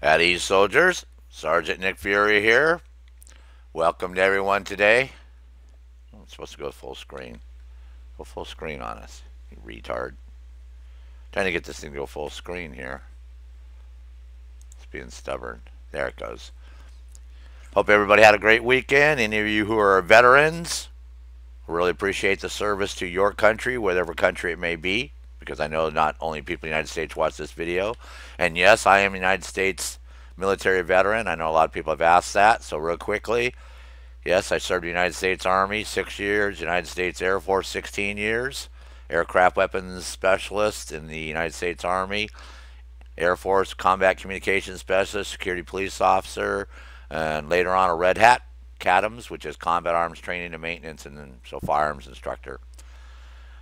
At ease, soldiers. Sergeant Nick Fury here. Welcome to everyone today. I'm supposed to go full screen. Go full screen on us, you retard. Trying to get this thing to go full screen here. It's being stubborn. There it goes. Hope everybody had a great weekend. Any of you who are veterans, really appreciate the service to your country, whatever country it may be, because I know not only people in the United States watch this video. And yes, I am a United States military veteran. I know a lot of people have asked that. So real quickly, yes, I served the United States Army 6 years, United States Air Force 16 years, aircraft weapons specialist in the United States Army, Air Force combat communications specialist, security police officer, and later on a Red Hat CADMS, which is combat arms training and maintenance, and then so firearms instructor.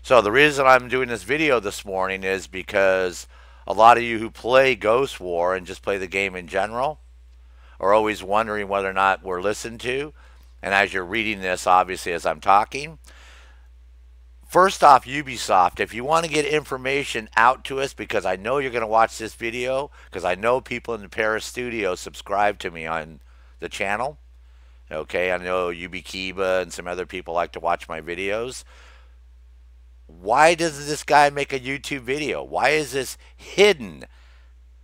So the reason I'm doing this video this morning is because a lot of you who play Ghost War and just play the game in general are always wondering whether or not we're listened to. And as you're reading this, obviously, as I'm talking, first off, Ubisoft, if you want to get information out to us, because I know you're going to watch this video, because I know people in the Paris studio subscribe to me on the channel. Okay, I know Kiba and some other people like to watch my videos. Why doesn't this guy make a YouTube video? Why is this hidden?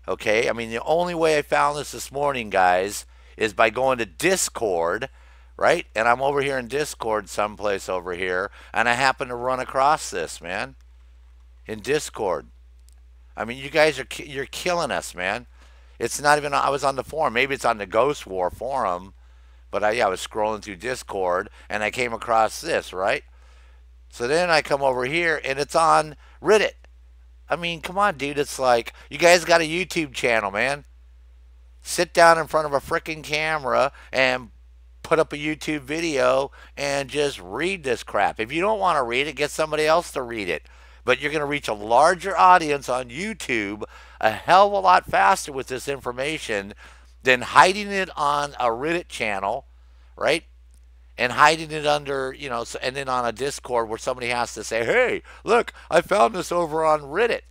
Okay, I mean, the only way I found this morning, guys, is by going to Discord, right? And I'm over here in Discord someplace over here, and I happen to run across this, man, in Discord. I mean, you guys you're killing us, man. It's not even, I was on the forum. Maybe it's on the Ghost War forum, but I was scrolling through Discord, and I came across this, right? So then I come over here, and it's on Reddit. I mean, come on, dude. It's like, you guys got a YouTube channel, man. Sit down in front of a freaking camera and put up a YouTube video and just read this crap. If you don't want to read it, get somebody else to read it. But you're going to reach a larger audience on YouTube a hell of a lot faster with this information than hiding it on a Reddit channel, right? And hiding it under, and then on a Discord where somebody has to say, hey, look, I found this over on Reddit.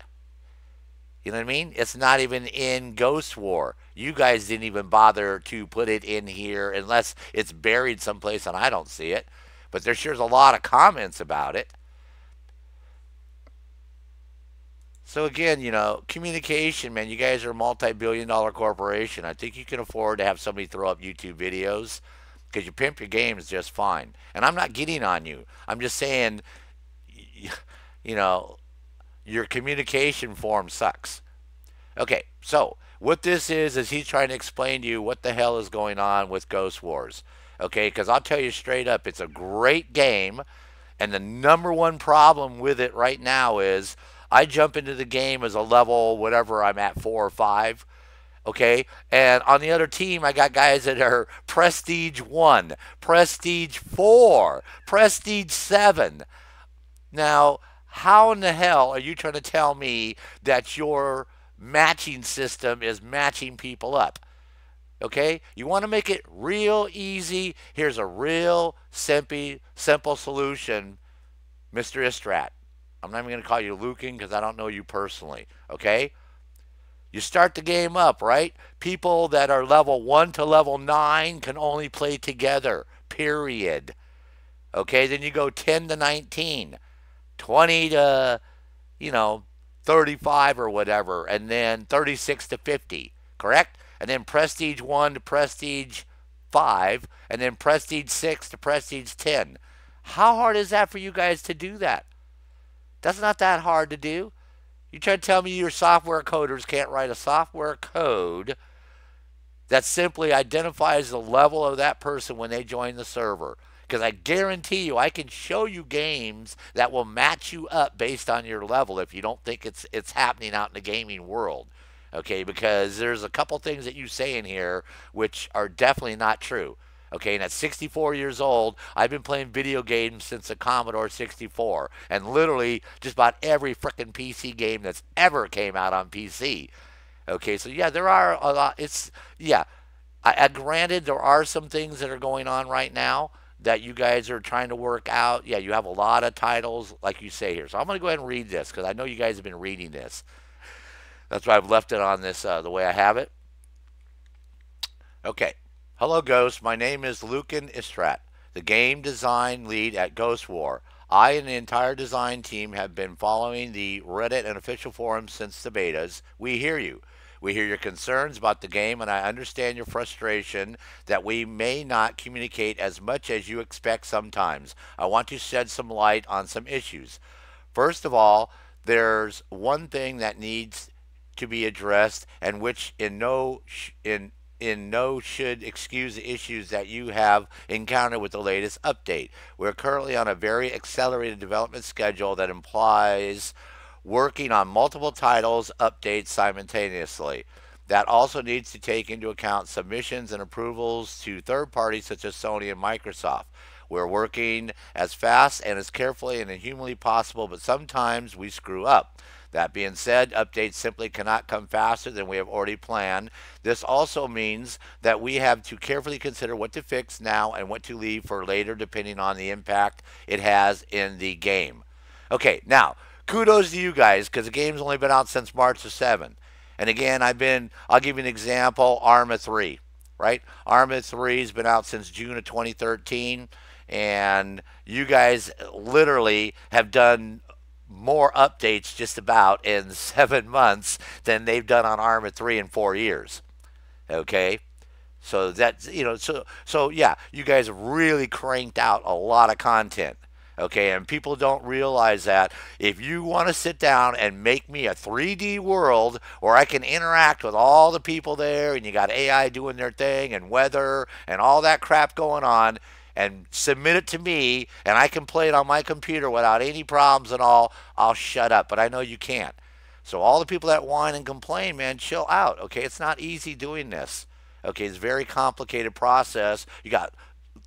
You know what I mean? It's not even in Ghost War. You guys didn't even bother to put it in here unless it's buried someplace and I don't see it. But there sure's a lot of comments about it. So again, communication, man, you guys are a multi-billion-dollar corporation. I think you can afford to have somebody throw up YouTube videos because you pimp your games just fine. And I'm not getting on you. I'm just saying, your communication form sucks. Okay, so what this is he's trying to explain to you what the hell is going on with Ghost Wars. Okay, because I'll tell you straight up, it's a great game. And the number one problem with it right now is I jump into the game as a level, whatever I'm at, 4 or 5. Okay, and on the other team, I got guys that are Prestige 1, Prestige 4, Prestige 7. Now, how in the hell are you trying to tell me that your matching system is matching people up? Okay, you want to make it real easy. Here's a real simple solution, Mr. Istrate. I'm not even going to call you Lucan because I don't know you personally. Okay, you start the game up, right? People that are level 1 to level 9 can only play together, period. Okay, then you go 10 to 19, 20 to, 35 or whatever, and then 36 to 50, correct? And then Prestige 1 to Prestige 5, and then Prestige 6 to Prestige 10. How hard is that for you guys to do that? That's not that hard to do. You try to tell me your software coders can't write a software code that simply identifies the level of that person when they join the server. Because I guarantee you, I can show you games that will match you up based on your level if you don't think it's happening out in the gaming world. Okay, because there's a couple things that you say in here which are definitely not true. Okay, and at 64 years old, I've been playing video games since the Commodore 64. And literally just about every frickin' PC game that's ever came out on PC. Okay, so yeah, there are a lot. Granted, there are some things that are going on right now that you guys are trying to work out. Yeah, you have a lot of titles, like you say here. So I'm going to go ahead and read this because I know you guys have been reading this. That's why I've left it on this the way I have it. Okay. Hello, Ghost. My name is Lucian Istrate, the game design lead at Ghost War. I and the entire design team have been following the Reddit and official forums since the betas. We hear you. We hear your concerns about the game, and I understand your frustration that we may not communicate as much as you expect sometimes. I want to shed some light on some issues. First of all, there's one thing that needs to be addressed, and which in no should excuse the issues that you have encountered with the latest update. We're currently on a very accelerated development schedule that implies working on multiple titles updates simultaneously. That also needs to take into account submissions and approvals to third parties such as Sony and Microsoft. We're working as fast and as carefully and as humanly possible, but sometimes we screw up. That being said, updates simply cannot come faster than we have already planned. This also means that we have to carefully consider what to fix now and what to leave for later, depending on the impact it has in the game. Okay, now, kudos to you guys because the game's only been out since March the 7th. And again, I'll give you an example Arma 3, right? Arma 3 has been out since June of 2013. And you guys literally have done more updates just about in 7 months than they've done on Arma 3 in 4 years. Okay? So that's, so yeah, you guys have really cranked out a lot of content. Okay, and people don't realize that if you want to sit down and make me a 3D world where I can interact with all the people there and you got AI doing their thing and weather and all that crap going on and submit it to me and I can play it on my computer without any problems and all, I'll shut up. But I know you can't. So all the people that whine and complain, man, chill out. Okay, it's not easy doing this. Okay, it's a very complicated process. You got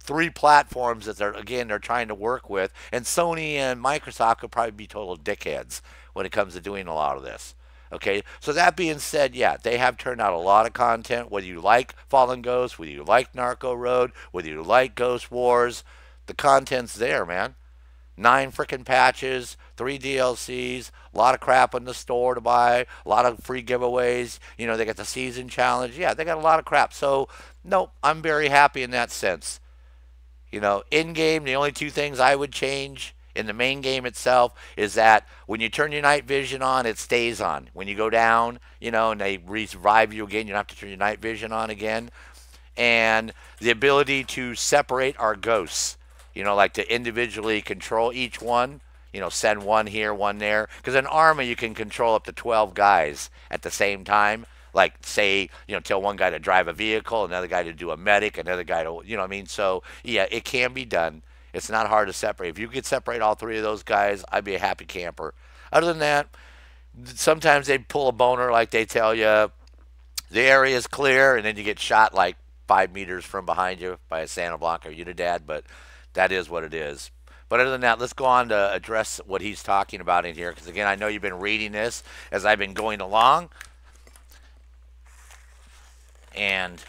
three platforms that they're trying to work with, and Sony and Microsoft could probably be total dickheads when it comes to doing a lot of this. Okay, so that being said, yeah, they have turned out a lot of content. Whether you like Fallen Ghost, whether you like Narco Road, whether you like Ghost Wars, the content's there, man. 9 freaking patches, 3 DLCs, a lot of crap in the store to buy, a lot of free giveaways. They got the season challenge. Yeah, they got a lot of crap. So, no, I'm very happy in that sense. In game, the only two things I would change in the main game itself is that when you turn your night vision on, it stays on. When you go down, and they revive you again, you don't have to turn your night vision on again. And the ability to separate our ghosts, like to individually control each one, send one here, one there. Because in Arma, you can control up to 12 guys at the same time. Like, say, tell one guy to drive a vehicle, another guy to do a medic, another guy to, what I mean? So, yeah, it can be done. It's not hard to separate. If you could separate all three of those guys, I'd be a happy camper. Other than that, sometimes they pull a boner like they tell you the area is clear, and then you get shot like 5 meters from behind you by a Santa Blanca or Unidad, but that is what it is. But other than that, let's go on to address what he's talking about in here, because again, I know you've been reading this as I've been going along. And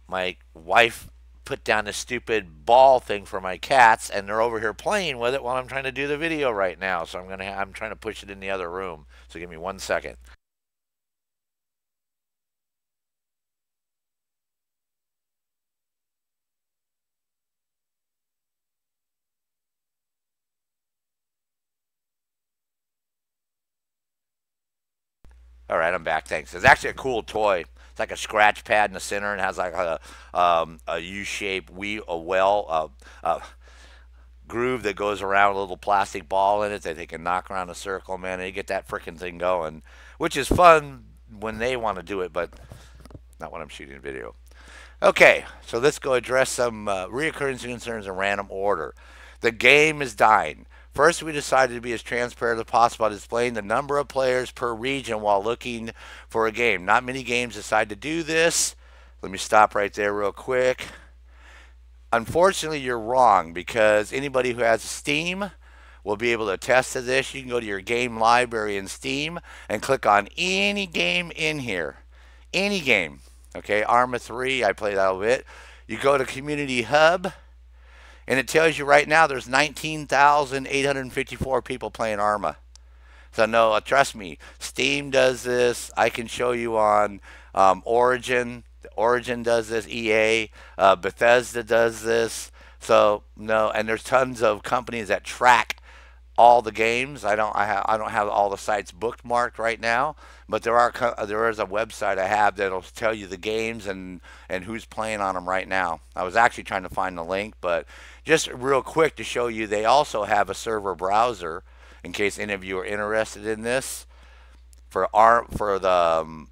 my wife put down a stupid ball thing for my cats, and they're over here playing with it while I'm trying to do the video right now. So I'm trying to push it in the other room. So give me 1 second. All right, I'm back. Thanks. It's actually a cool toy. It's like a scratch pad in the center and has like a U-shaped groove that goes around a little plastic ball in it that they can knock around a circle, man, and you get that freaking thing going, which is fun when they want to do it, but not when I'm shooting a video. Okay, so let's go address some reoccurring concerns in random order. The game is dying. First, we decided to be as transparent as possible by displaying the number of players per region while looking for a game. Not many games decide to do this. Let me stop right there real quick. Unfortunately, you're wrong because anybody who has Steam will be able to attest to this. You can go to your game library in Steam and click on any game in here. Any game. Okay, Arma 3, I played that a bit. You go to Community Hub, and it tells you right now there's 19,854 people playing Arma. So no, trust me, Steam does this. I can show you on Origin. The Origin does this. EA, Bethesda does this. So no, and there's tons of companies that track all the games. I don't have all the sites bookmarked right now, but there is a website I have that'll tell you the games and who's playing on them right now. I was actually trying to find the link, but just real quick to show you, they also have a server browser in case any of you are interested in this for the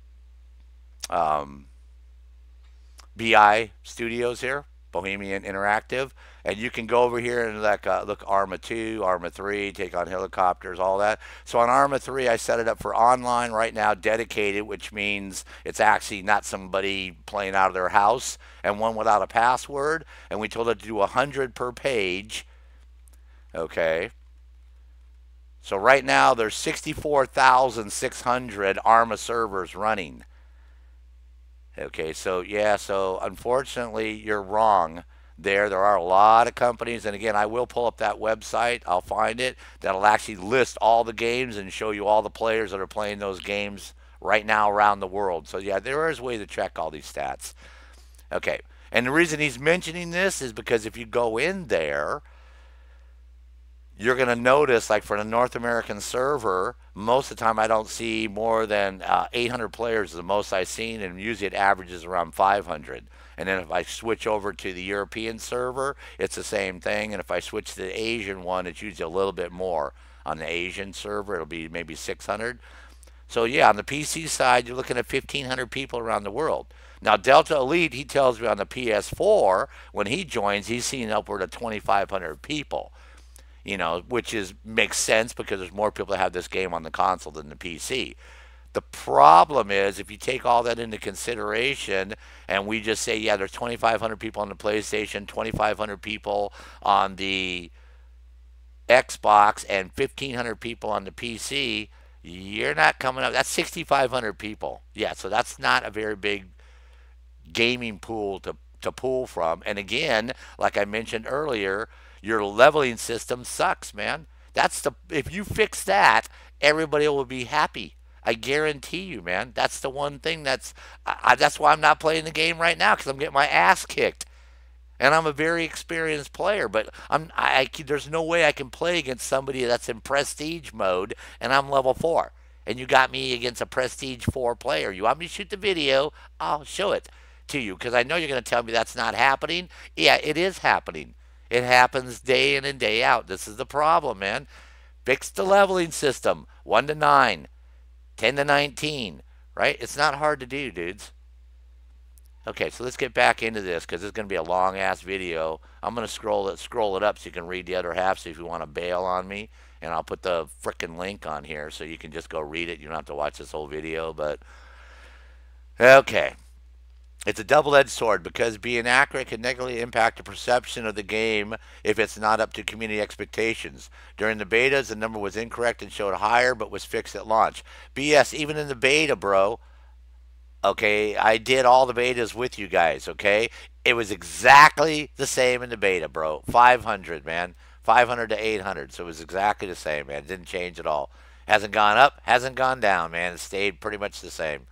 um, BI Studios here, Bohemian Interactive, and you can go over here and look Arma 2, Arma 3, take on helicopters, all that. So on Arma 3, I set it up for online right now, dedicated, which means it's actually not somebody playing out of their house, and one without a password. And we told it to do 100 per page. Okay. So right now there's 64,600 Arma servers running. Okay, so yeah, so unfortunately, you're wrong there. There are a lot of companies, and again, I will pull up that website. I'll find it. That'll actually list all the games and show you all the players that are playing those games right now around the world. So yeah, there is a way to check all these stats. Okay, and the reason he's mentioning this is because if you go in there, you're going to notice, like for the North American server, most of the time I don't see more than 800 players is the most I've seen, and usually it averages around 500. And then if I switch over to the European server, it's the same thing. And if I switch to the Asian one, it's usually a little bit more. On the Asian server, it'll be maybe 600. So yeah, on the PC side, you're looking at 1,500 people around the world. Now, Delta Elite, he tells me on the PS4, when he joins, he's seeing upward of 2,500 people. You know, which is makes sense because there's more people that have this game on the console than the PC. The problem is if you take all that into consideration and we just say, yeah, there's 2,500 people on the PlayStation, 2,500 people on the Xbox, and 1,500 people on the PC, you're not coming up. That's 6,500 people. Yeah, so that's not a very big gaming pool to pull from. And again, like I mentioned earlier, your leveling system sucks, man. If you fix that, everybody will be happy. I guarantee you, man. That's the one thing that's why I'm not playing the game right now, because I'm getting my ass kicked. And I'm a very experienced player, but there's no way I can play against somebody that's in prestige mode and I'm level 4. And you got me against a prestige 4 player. You want me to shoot the video? I'll show it to you, because I know you're going to tell me that's not happening. Yeah, it is happening. It happens day in and day out. This is the problem, man. Fix the leveling system. 1 to 9, 10 to 19, right? It's not hard to do, dudes. Okay, so let's get back into this because it's going to be a long-ass video. I'm going to scroll it up so you can read the other half, so if you want to bail on me. And I'll put the frickin' link on here so you can just go read it. You don't have to watch this whole video, but... Okay. It's a double-edged sword because being accurate can negatively impact the perception of the game if it's not up to community expectations. During the betas, the number was incorrect and showed higher, but was fixed at launch. BS, even in the beta, bro. Okay, I did all the betas with you guys, okay? It was exactly the same in the beta, bro. 500, man. 500 to 800, so it was exactly the same, man. It didn't change at all. Hasn't gone up, hasn't gone down, man. It stayed pretty much the same.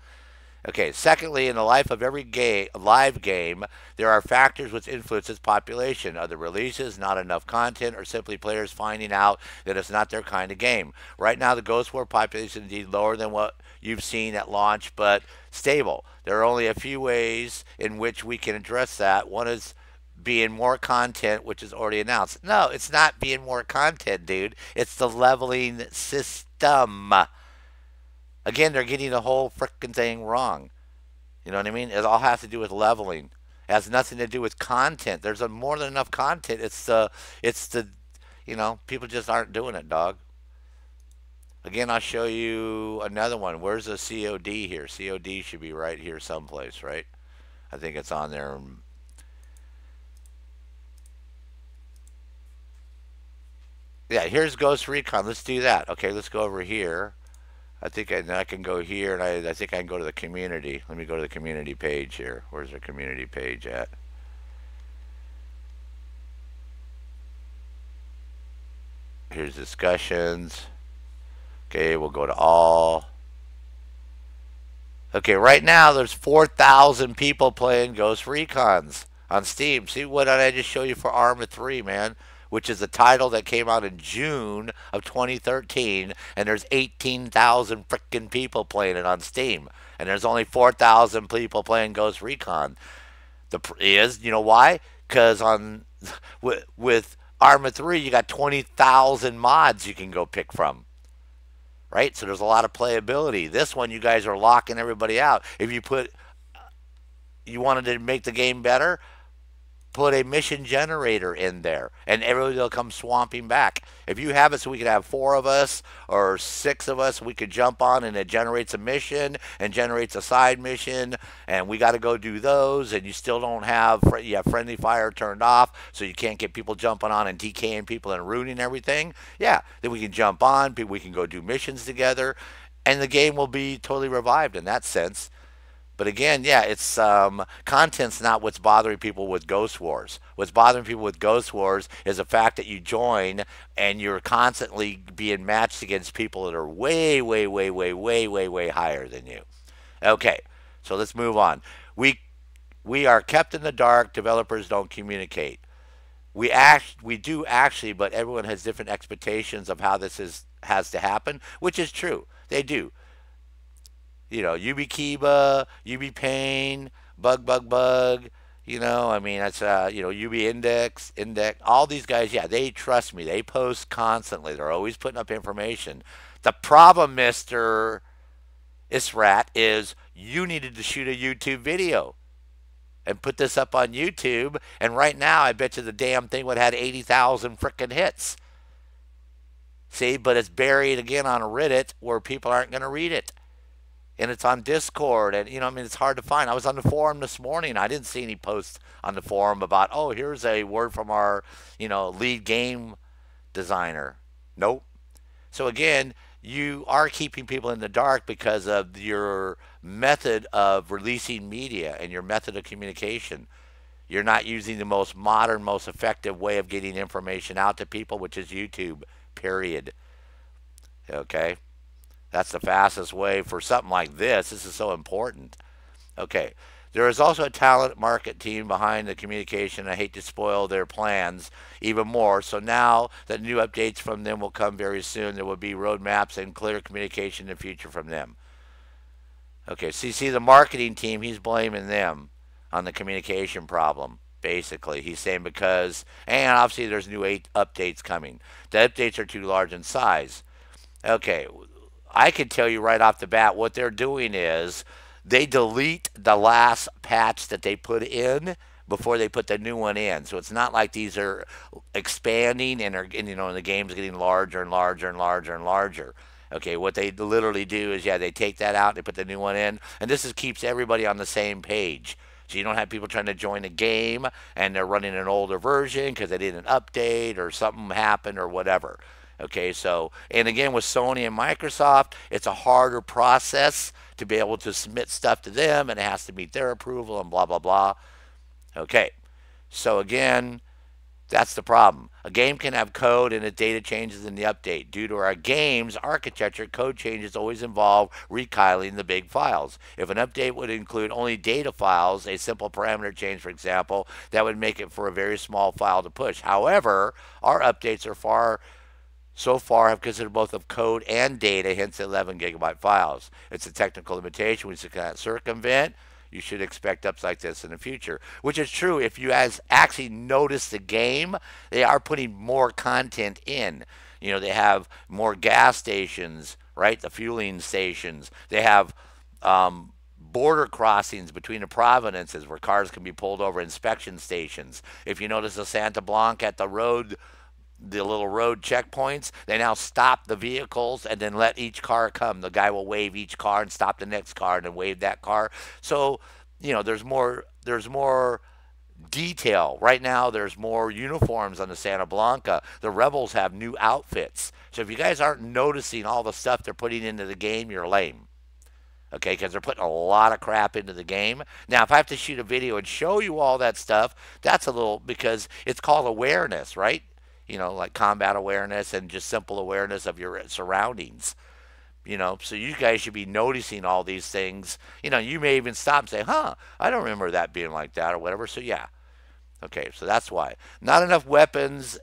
Okay, secondly, in the life of every live game, there are factors which influence its population. Other releases, not enough content, or simply players finding out that it's not their kind of game. Right now, the Ghost War population is indeed lower than what you've seen at launch, but stable. There are only a few ways in which we can address that. One is being more content, which is already announced. No, it's not being more content, dude. It's the leveling system. Again, they're getting the whole frickin' thing wrong. You know what I mean? It all has to do with leveling. It has nothing to do with content. There's more than enough content. It's the, people just aren't doing it, dog. Again, I'll show you another one. Where's the COD here? COD should be right here someplace, right? I think it's on there. Yeah, here's Ghost Recon. Let's do that. Okay, let's go over here. I think I can go here, and I think I can go to the community. Let me go to the community page here. Where's the community page at? Here's discussions. Okay, we'll go to all. Okay, right now there's 4,000 people playing Ghost Recons on Steam. See what did I just show you for Arma 3, man? Which is a title that came out in June of 2013, and there's 18,000 freaking people playing it on Steam. And there's only 4,000 people playing Ghost Recon. You know why? Because with Arma 3, you got 20,000 mods you can go pick from, right? So there's a lot of playability. This one, you guys are locking everybody out. If you wanted to make the game better, put a mission generator in there, and everybody will come swamping back. If you have it so we could have 4 of us or 6 of us, we could jump on and it generates a mission and generates a side mission, and we got to go do those, and you still don't have, you have friendly fire turned off, so you can't get people jumping on and DKing people and ruining everything. Yeah, then we can jump on, we can go do missions together, and the game will be totally revived in that sense. But again, yeah, it's content's not what's bothering people with Ghost Wars. What's bothering people with Ghost Wars is the fact that you join and you're constantly being matched against people that are way, way, way, way, way, way, way higher than you. Okay, so let's move on. We are kept in the dark. Developers don't communicate. We do actually, but everyone has different expectations of how has to happen, which is true. They do. UB Kiba, UB Pain, Bug. I mean, that's, UB Index, all these guys, yeah, they trust me. They post constantly. They're always putting up information. The problem, Mr. Istrate, is you needed to shoot a YouTube video and put this up on YouTube. And right now, I bet you the damn thing would have had 80,000 freaking hits. See, but it's buried again on Reddit where people aren't going to read it. And it's on Discord, and it's hard to find. I was on the forum this morning. I didn't see any posts on the forum about, oh, here's a word from our, lead game designer. Nope. So again, you are keeping people in the dark because of your method of releasing media and your method of communication. You're not using the most modern, most effective way of getting information out to people, which is YouTube, period. Okay? That's the fastest way for something like this. This is so important. Okay. There is also a talent market team behind the communication. I hate to spoil their plans even more. So now that new updates from them will come very soon, there will be roadmaps and clear communication in the future from them. Okay. So you see the marketing team, he's blaming them on the communication problem. Basically, he's saying and obviously there's new updates coming. The updates are too large in size. Okay. I can tell you right off the bat what they're doing is they delete the last patch that they put in before they put the new one in. So it's not like these are expanding and the game's getting larger and larger and larger and larger. Okay, what they literally do is, they take that out, they put the new one in, and this keeps everybody on the same page. So you don't have people trying to join a game and they're running an older version because they didn't update or something happened or whatever. Okay, so, and again, with Sony and Microsoft, it's a harder process to be able to submit stuff to them, and it has to meet their approval and blah, blah, blah. Okay, so again, that's the problem. A game can have code and its data changes in the update. Due to our game's architecture, code changes always involve recompiling the big files. If an update would include only data files, a simple parameter change, for example, that would make it for a very small file to push. However, our updates are so far have considered both of code and data, hence 11 gigabyte files. It's a technical limitation which you cannot circumvent. You should expect ups like this in the future, which is true. If you guys actually notice the game, they are putting more content in. They have more gas stations, right? The fueling stations. They have border crossings between the provinces where cars can be pulled over, inspection stations. If you notice the Santa Blanca at the little road checkpoints, they now stop the vehicles and then let each car come. The guy will wave each car and stop the next car and then wave that car. So, there's more detail. Right now there's more uniforms on the Santa Blanca. The rebels have new outfits. So if you guys aren't noticing all the stuff they're putting into the game, you're lame. Okay, because they're putting a lot of crap into the game. Now, if I have to shoot a video and show you all that stuff, that's a little, because it's called awareness, right? Like combat awareness and just simple awareness of your surroundings. So you guys should be noticing all these things. You may even stop and say, huh, I don't remember that being like that or whatever. So yeah. Okay, so that's why. Not enough weapons,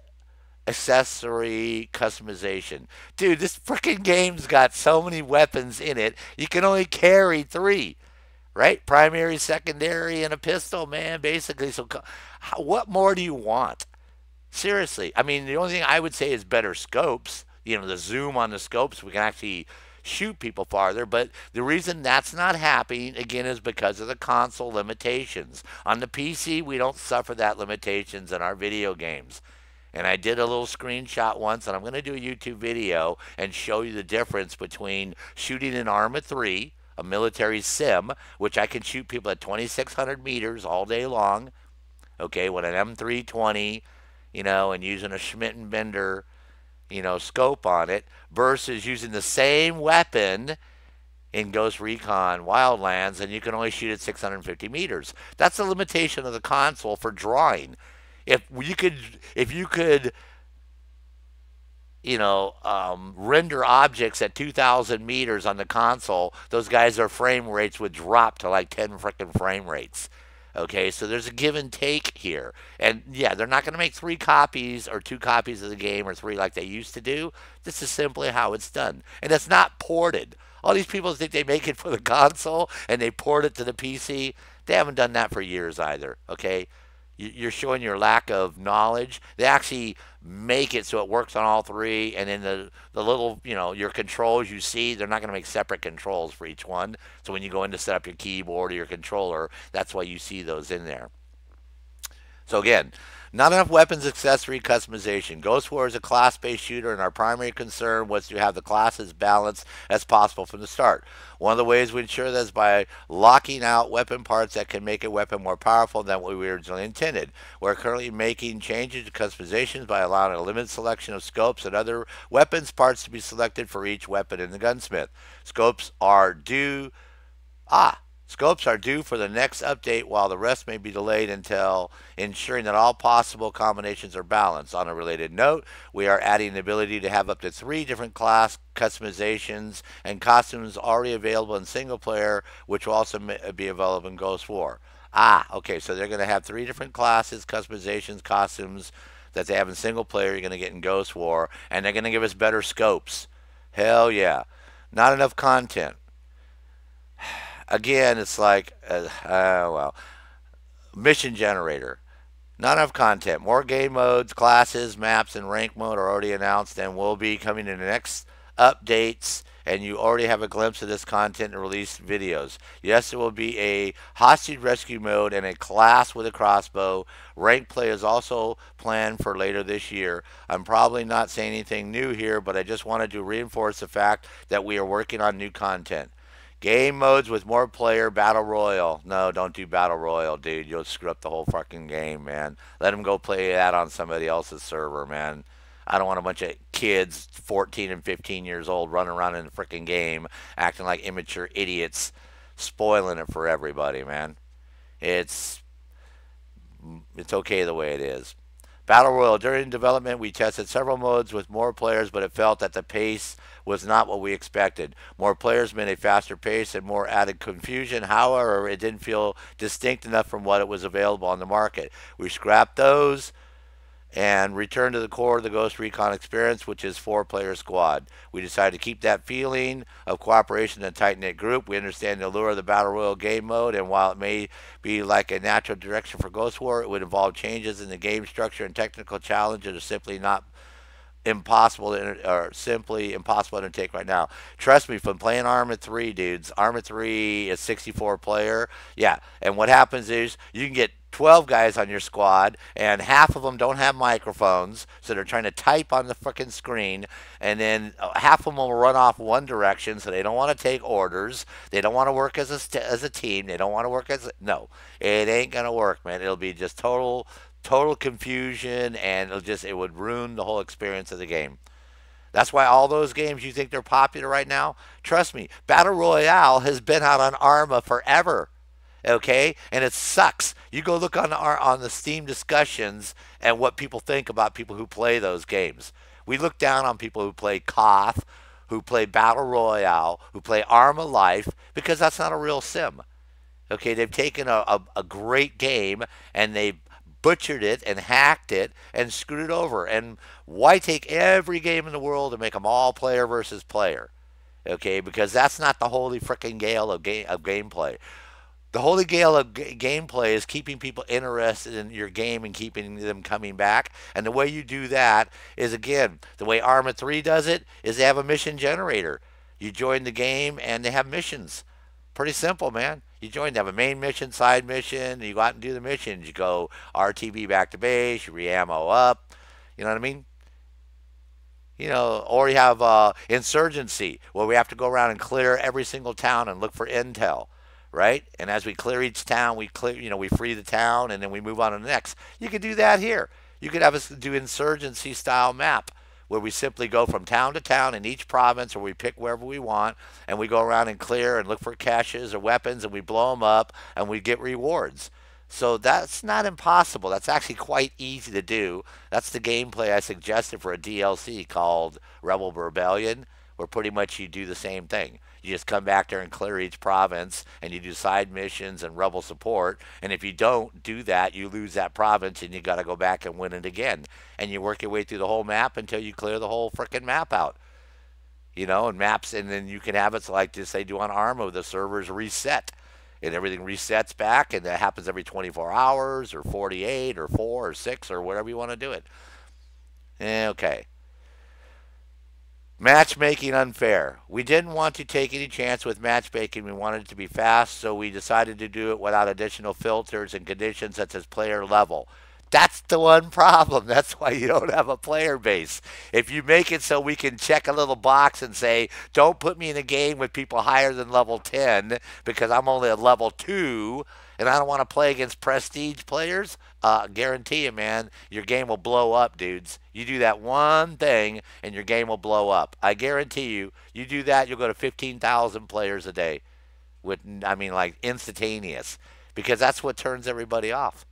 accessory customization. Dude, this freaking game's got so many weapons in it, you can only carry three, right? Primary, secondary, and a pistol, man, basically. So what more do you want? Seriously. I mean, the only thing I would say is better scopes. The zoom on the scopes, we can actually shoot people farther. But the reason that's not happening, again, is because of the console limitations. On the PC, we don't suffer that limitations in our video games. And I did a little screenshot once, and I'm going to do a YouTube video and show you the difference between shooting in Arma 3, a military sim, which I can shoot people at 2,600 meters all day long, okay, with an M320, and using a Schmidt and Bender, scope on it, versus using the same weapon in Ghost Recon Wildlands, and you can only shoot at 650 meters. That's the limitation of the console for drawing. If you could render objects at 2,000 meters on the console, those guys, their frame rates would drop to like 10 freaking frame rates. Okay, so there's a give and take here. And yeah, they're not going to make 3 copies or 2 copies of the game or 3 like they used to do. This is simply how it's done. And it's not ported. All these people think they make it for the console and they port it to the PC. They haven't done that for years either. Okay, you're showing your lack of knowledge. They actually make it so it works on all 3, and then the little, your controls you see, they're not going to make separate controls for each one. So when you go in to set up your keyboard or your controller, that's why you see those in there. So again, not enough weapons accessory customization. Ghost War is a class-based shooter, and our primary concern was to have the classes balanced as possible from the start. One of the ways we ensure that is by locking out weapon parts that can make a weapon more powerful than what we originally intended. We're currently making changes to customizations by allowing a limited selection of scopes and other weapons parts to be selected for each weapon in the gunsmith. Scopes are due for the next update, while the rest may be delayed until ensuring that all possible combinations are balanced. On a related note, we are adding the ability to have up to 3 different class customizations and costumes already available in single player, which will also be available in Ghost War. Okay, so they're going to have 3 different classes, customizations, costumes that they have in single player you're going to get in Ghost War, and they're going to give us better scopes. Hell yeah. Not enough content. Again, it's like, mission generator. Not enough content. More game modes, classes, maps, and rank mode are already announced and will be coming in the next updates, and you already have a glimpse of this content in released videos. Yes, there will be a hostage rescue mode and a class with a crossbow. Rank play is also planned for later this year. I'm probably not saying anything new here, but I just wanted to reinforce the fact that we are working on new content. Game modes with more player, Battle Royale. No, don't do Battle Royale, dude. You'll screw up the whole fucking game, man. Let them go play that on somebody else's server, man. I don't want a bunch of kids, 14 and 15 years old, running around in the freaking game, acting like immature idiots, spoiling it for everybody, man. It's okay the way it is. Battle Royale. During development, we tested several modes with more players, but it felt that the pace was not what we expected. More players meant a faster pace and more added confusion. However, it didn't feel distinct enough from what it was available on the market. We scrapped those and returned to the core of the Ghost Recon experience, which is 4-player squad. We decided to keep that feeling of cooperation in a tight-knit group. We understand the allure of the Battle Royale game mode, and while it may be like a natural direction for Ghost War, it would involve changes in the game structure and technical challenges that are simply simply impossible to undertake right now. Trust me, from playing Arma 3, dudes, Arma 3 is 64 player. Yeah, and what happens is you can get 12 guys on your squad, and half of them don't have microphones, so they're trying to type on the freaking screen, and then half of them will run off one direction, so they don't want to take orders. They don't want to work as a team. They don't want to work no, it ain't gonna work, man. It'll be just total confusion, and it would ruin the whole experience of the game. That's why all those games you think they're popular right now, trust me, Battle Royale has been out on Arma forever. Okay, and it sucks. You go look on the Steam discussions and what people think about people who play those games. We look down on people who play Koth, who play Battle Royale, who play Arma Life, because that's not a real sim. Okay, they've taken a great game and they've butchered it and hacked it and screwed it over. And why take every game in the world and make them all player versus player? Okay, because that's not the holy frickin' gale of gameplay. The holy grail of gameplay is keeping people interested in your game and keeping them coming back. And the way you do that is, again, the way Arma 3 does it is they have a mission generator. You join the game and they have missions. Pretty simple, man. You join, they have a main mission, side mission, you go out and do the missions. You go RTB back to base, you re-ammo up. You know what I mean? Or you have insurgency, where we have to go around and clear every single town and look for intel, right? And as we clear each town, we free the town, and then we move on to the next. You could do that here. You could have us do insurgency style map, where we simply go from town to town in each province, or we pick wherever we want, and we go around and clear and look for caches or weapons, and we blow them up, and we get rewards. So that's not impossible. That's actually quite easy to do. That's the gameplay I suggested for a DLC called Rebel Rebellion, where pretty much you do the same thing. You just come back there and clear each province, and you do side missions and rebel support. And if you don't do that, you lose that province, and you got to go back and win it again. And you work your way through the whole map until you clear the whole frickin' map out. And maps, and then you can have it like this they do on Arma, the servers reset and everything resets back, and that happens every 24 hours or 48 or 4 or 6 or whatever you want to do it. Okay. Matchmaking unfair. We didn't want to take any chance with matchmaking. We wanted it to be fast, so we decided to do it without additional filters and conditions such as player level. That's the one problem. That's why you don't have a player base. If you make it so we can check a little box and say, don't put me in a game with people higher than level 10 because I'm only at level 2 and I don't want to play against prestige players, guarantee you, man, your game will blow up, dudes. You do that one thing and your game will blow up. I guarantee you, you do that, you'll go to 15,000 players a day. Like instantaneous. Because that's what turns everybody off.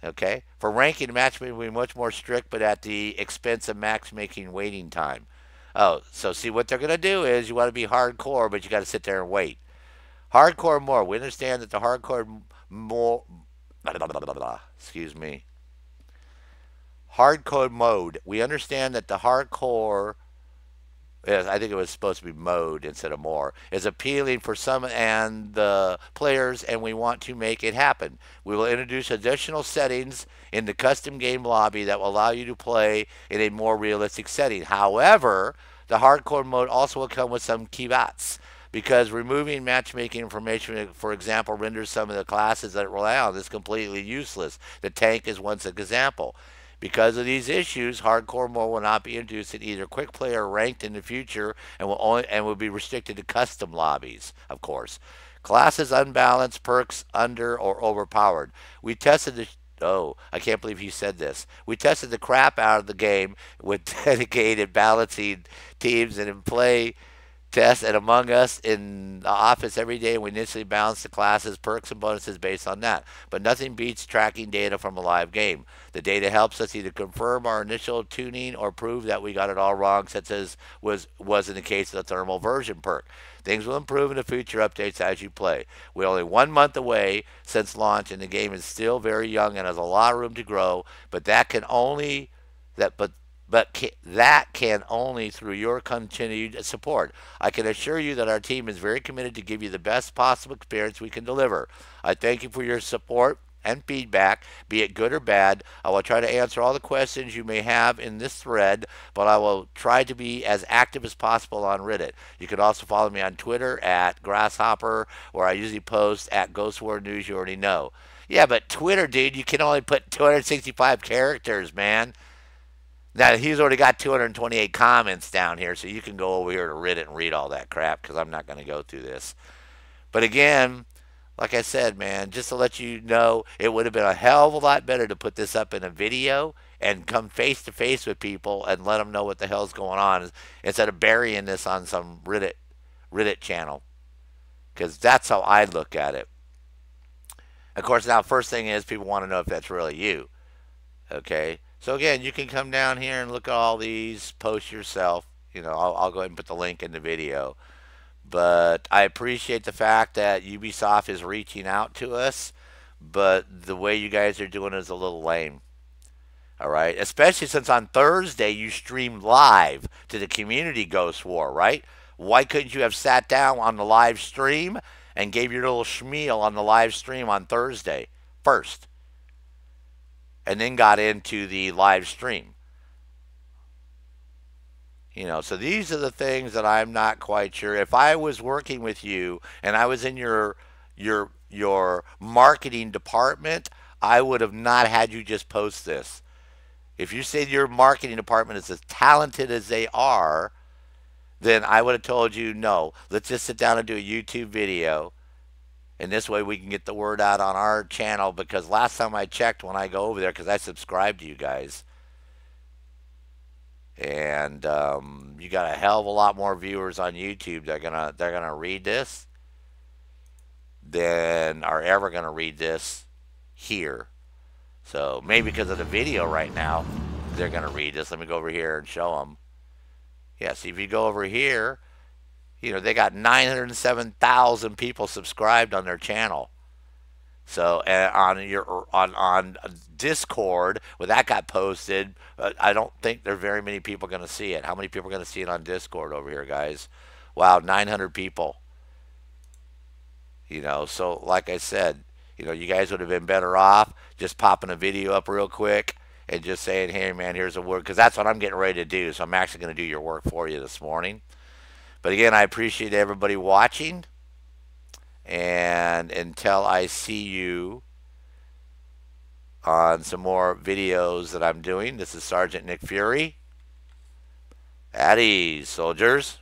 Okay? For ranking, matchmaking will be much more strict, but at the expense of matchmaking waiting time. Oh, so see what they're going to do is you want to be hardcore, but you got to sit there and wait. Hardcore more. We understand that the hardcore more. Excuse me. Hardcore mode. We understand that the hardcore. I think it was supposed to be mode instead of more, is appealing for some and the players, and we want to make it happen. We will introduce additional settings in the custom game lobby that will allow you to play in a more realistic setting. However, the hardcore mode also will come with some caveats, because removing matchmaking information, for example, renders some of the classes that rely on this completely useless. The tank is one example. Because of these issues, hardcore mode will not be introduced in either quick play or ranked in the future, and will be restricted to custom lobbies, of course. Classes unbalanced, perks under or overpowered. We tested the I can't believe he said this. We tested the crap out of the game with dedicated balancing teams and in play tests and among us in the office every day. We initially balance the classes, perks, and bonuses based on that. But nothing beats tracking data from a live game. The data helps us either confirm our initial tuning or prove that we got it all wrong, such as was in the case of the thermal version perk. Things will improve in the future updates as you play. We're only 1 month away since launch, and the game is still very young and has a lot of room to grow. But that can only through your continued support. I can assure you that our team is very committed to give you the best possible experience we can deliver. I thank you for your support and feedback, be it good or bad. I will try to answer all the questions you may have in this thread, but I will try to be as active as possible on Reddit. You can also follow me on Twitter at Grasshopper, where I usually post at Ghost War News. You already know. Yeah, but Twitter, dude, you can only put 265 characters, man. Now, he's already got 228 comments down here, so you can go over here to Reddit and read all that crap, because I'm not going to go through this. But again, like I said, man, just to let you know, it would have been a hell of a lot better to put this up in a video and come face to face with people and let them know what the hell's going on, instead of burying this on some Reddit channel, because that's how I look at it. Of course, now, first thing is people want to know if that's really you. Okay? So again, you can come down here and look at all these, post yourself. I'll go ahead and put the link in the video. But I appreciate the fact that Ubisoft is reaching out to us, but the way you guys are doing it is a little lame. All right, especially since on Thursday you streamed live to the community Ghost War, right? Why couldn't you have sat down on the live stream and gave your little schmeal on the live stream on Thursday first, and then got into the live stream? So these are the things that I'm not quite sure. If I was working with you and I was in your marketing department, I would have not had you just post this. If you say your marketing department is as talented as they are, then I would have told you, no, let's just sit down and do a YouTube video. And this way we can get the word out on our channel, because last time I checked when I go over there, because I subscribe to you guys, and you got a hell of a lot more viewers on YouTube that they're gonna read this than are ever gonna read this here. So maybe because of the video right now, they're gonna read this. Let me go over here and show them. Yeah, see, if you go over here, they got 907,000 people subscribed on their channel. So on Discord, when that got posted, I don't think there are very many people going to see it. How many people are going to see it on Discord over here, guys? Wow, 900 people. So like I said, you guys would have been better off just popping a video up real quick and just saying, hey, man, here's a word, because that's what I'm getting ready to do. So I'm actually going to do your work for you this morning. But again, I appreciate everybody watching. And until I see you on some more videos that I'm doing, this is Sergeant Nick Fury. At ease, soldiers.